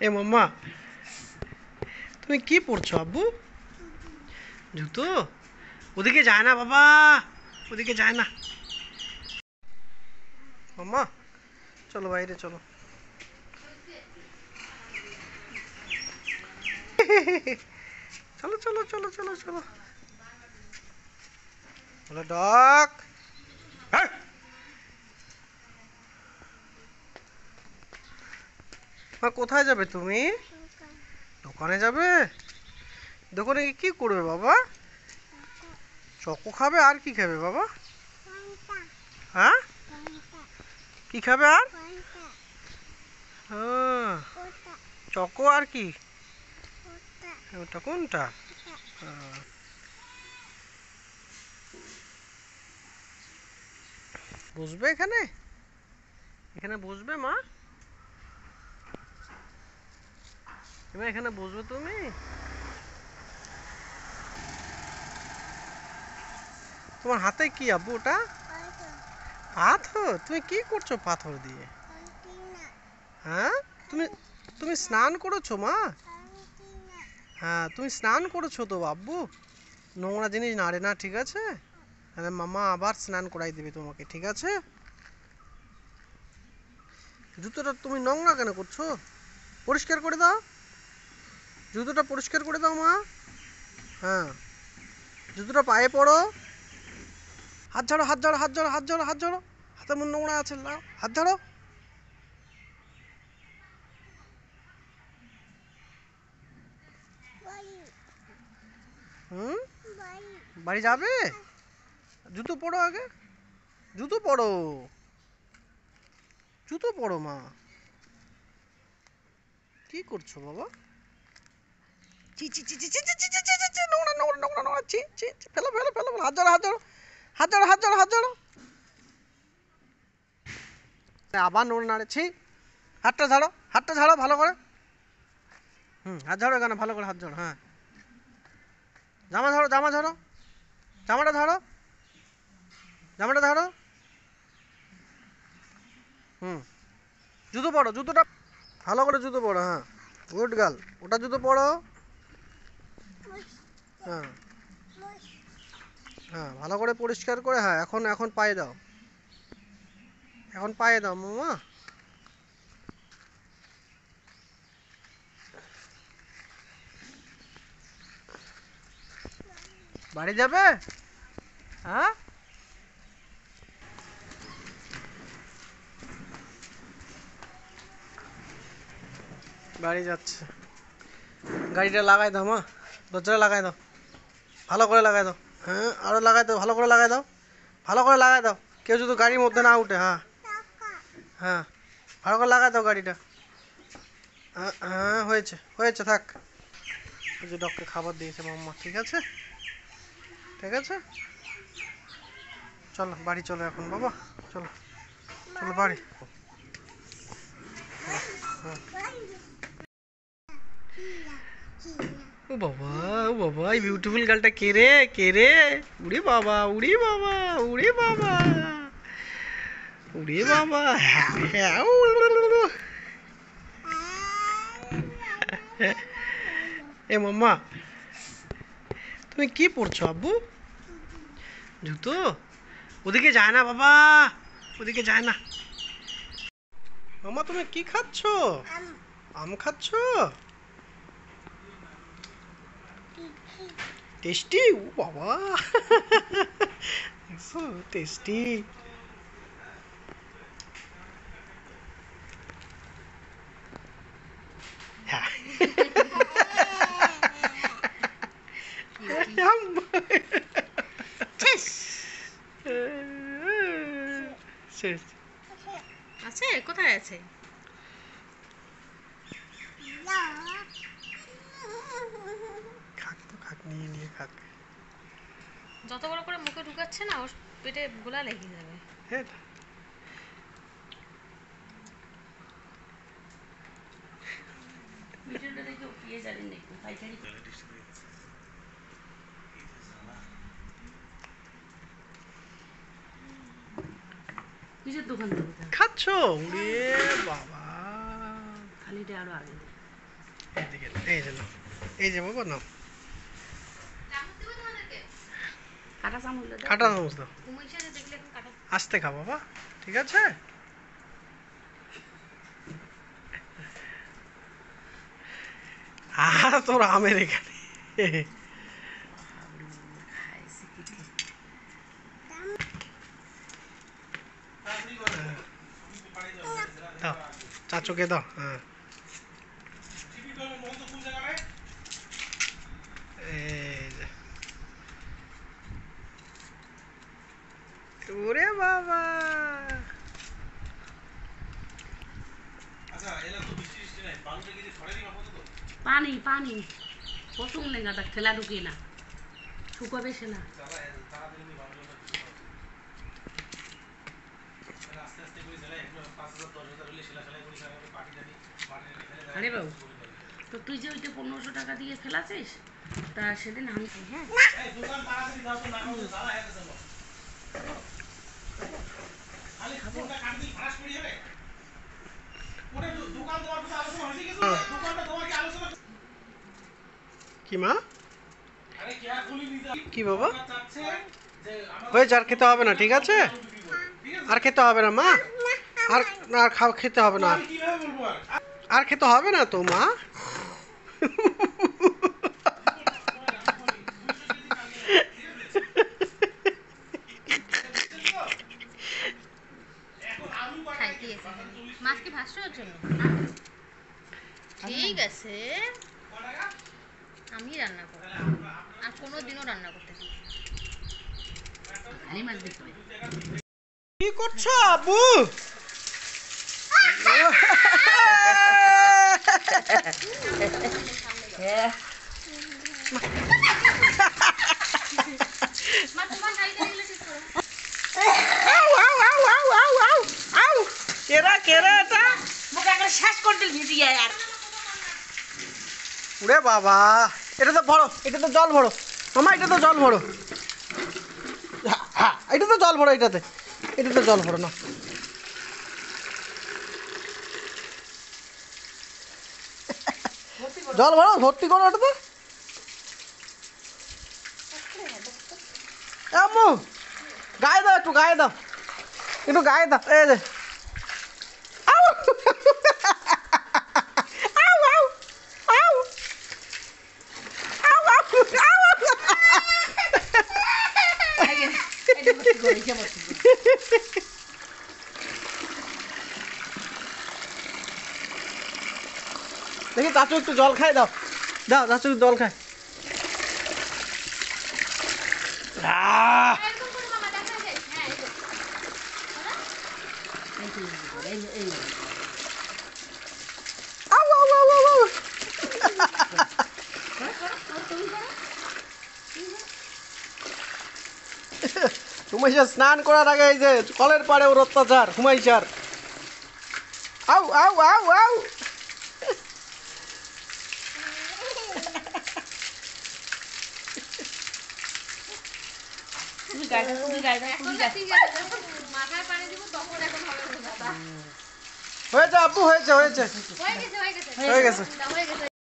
এ মাম্মা, তুমি কি পড়ছো আব্বু? জুতো? ওদিকে যায় না বাবা, ওদিকে যায় না। মাম্মা চলো বাইরে চলো। চলো চলো চলো চলো চলো। বলো ডক। মা কোথায় যাবে তুমি? দোকানে যাবে? দোকানে গিয়ে কি করবে বাবা? চকো খাবে আর কি খাবে বাবা? হ্যাঁ কি খাবে আর? হ্যাঁ, চকো আর কি? ওটা কোনটা? বসবে এখানে? এখানে বসবে মা? এবার এখানে বসবে তুমি? তোমার হাতে কি আব্বু ওটা? পাথর? তুমি কি করছো পাথর দিয়ে? হ্যাঁ, তুমি তুমি স্নান করেছো মা? হ্যাঁ, তুমি স্নান করেছো তো আব্বু? নোংরা জিনিস নাড়ে না, ঠিক আছে? তাহলে মামা আবার স্নান করাই দিবে তোমাকে, ঠিক আছে? জুতোটা তুমি নোংরা কেন করছো? পরিষ্কার করে দাও, জুতোটা পরিষ্কার করে দাও মা। হ্যাঁ, জুতোটা পায়ে পড়ো। হাত ঝাড়ো হাত ঝাড়ো হাত ঝাড়ো হাত ঝাড়ো হাত ঝাড়ো। হাতে মন নোংরা আছে, লাও হাত ঝাড়ো। হুম, বাড়ি যাবে? জুতো পরো আগে, জুতো পরো, জুতো পরো মা। কি করছো বাবা? চি চি চি চি চি চি চি চি চি চি চি, নোংরা নোংরা নোংরা নোংরা, চি চি চি, ফেলো ফেলো ফেলো ফেলো। হাত ঝাড়ো হাত ঝাড়ো হাত ঝাড়ো হাত ঝাড়ো হাত ঝাড়ো। আবার নোংরা নাড়ে, ছি। হাতটা ঝাড়ো, হাতটা ঝাড়ো ভালো করে। হাত ঝাড়ো এখানে ভালো করে, হাত ঝাড়ো। হ্যাঁ, জামা ঝাড়ো জামা ঝাড়ো, জামাটা ঝাড়ো, জামাটা ঝাড়ো। হুম, জুতো পরো, জুতোটা ভালো করে জুতো পরো। হ্যাঁ, গুড গার্ল, ওটা জুতো পরো। হ্যাঁ হ্যাঁ, ভালো করে পরিষ্কার করে। হ্যাঁ, এখন এখন পায়ে দাও, এখন পায়ে দাও মামা। বাড়ি যাবে? হ্যাঁ, বাড়ি যাচ্ছে। গাড়িটা লাগাই দাও মা, দরজাটা লাগাই দাও, ভালো করে লাগাই দাও। হ্যাঁ, আরো লাগাই দাও, ভালো করে লাগাই দাও, ভালো করে লাগাই দাও। কেউ যদি গাড়ির মধ্যে না উঠে। হ্যাঁ হ্যাঁ, ভালো করে লাগাই দাও গাড়িটা। হ্যাঁ হ্যাঁ, হয়েছে হয়েছে, থাক। ওই যে ডক্টর খাবার দিয়েছে মাম্মা, ঠিক আছে? ঠিক আছে, চলো বাড়ি চলো এখন বাবা, চলো চলো বাড়ি। ও বাবা, ও বাবা, এই বিউটিফুল গার্লটা কে রে? কে রে? উড়ে বাবা, উড়ে বাবা, উড়ে বাবা, উড়ে বাবা। হ্যাঁ হ্যাঁ, এ মাম্মা, তুমি কি পড়ছো আব্বু? জুতো? ওদিকে যায় না বাবা, ওদিকে যায় না। মাম্মা তুমি কি খাচ্ছো? আম খাচ্ছো? টেস্টি? ও বাবা, সো টেস্টি। হ্যাঁ, শেষ। আছে কোথায় আছে? খাক তো, খাক, নিয়ে নিয়ে খাক। যত বড় করে মুখে ঢুকাচ্ছে না, ওর পেটে গোলা লেগে যাবে। হ্যাঁ, ভিডিওটা দেখে উঠিয়ে যাবেন দেখুন পাইকারি। কিসের দোকান থেকে? খাচ্ছো? উড়ে বাবা, পানিটা আরো আগে দে। এইদিকে এই যে নাও, এই যে বাবা নাও, কাটা চামচ দে। কাটা চামচ দাও, কুমির দেখলে এখন কাটা আস্তে খা বাবা, ঠিক আছে? তোর আমের এখানে খাইছি কি দাও, চাচুকে দাও। হ্যাঁ, এই যে, ওরে বাবা, পানি পানি প্রথম লেঙ্গাটা ঠেলা ঢুকিয়ে না শুকাবে সে না। আরে বাবু তো তুই যে ওইটা 1500 টাকা দিয়ে ফেলাছিস তা সেদিন আমি হ্যাঁ কি মা, কি বাবা হয়েছে? আর খেতে হবে না, ঠিক আছে? আর খেতে হবে না মা, আর না, আর খাও, খেতে হবে না, আর খেতে হবে না তো মা। মাছ কি ভাসছোর জন্য? ঠিক আছে, আমি রান্না করব, আর কোনোদিনও রান্না করতে দিই। খালি মাছ দেখবে কি করছো আবু? মা তোমার শাড়িটা নিলে ঠিক করে। কেরা কেরা এটা? মুখে একটা শ্বাস করতে ভিজিয়ে আর ওরে বাবা, এটা তো ভরো, এটা তো জল ভরো মামা, এটা তো জল ভরো, হ্যাঁ এটা তো জল ভরো, এটাতে এটাতে জল ভরো না। জল ভরো, ভর্তি করো ওটাতে। আম্মু গায়ে দাও, একটু গায়ে দাও, একটু গায়ে দাও, এই যে আউ! আউ, আউ, আউ! আউ, আউ, আউ, আউ! এটা বসে করে এটা বসে দেখি চাচু একটু জল খায়, দাও দাও, চাচু একটু জল খায়। আহ! এরকম করে মামা দেখা যায়। হ্যাঁ এই তো। এই আউ, আউ, আউ, আউ, আউ! হুমাইশা স্নান করার আগে এই যে কলের পাড়ে ওর অত্যাচার, হুমাইশার। আউ, আউ, আউ, আউ! তুমি গাইডা তুমি গাইডা এখন তুমি না গাইডা ঠিক আছে, যখন মাথায় পানি দিব তখন এখন হবে না। হয়েছে আব্বু, হয়েছে হয়েছে হয়ে গেছে হয়ে গেছে হয়ে গেছে। হয়ে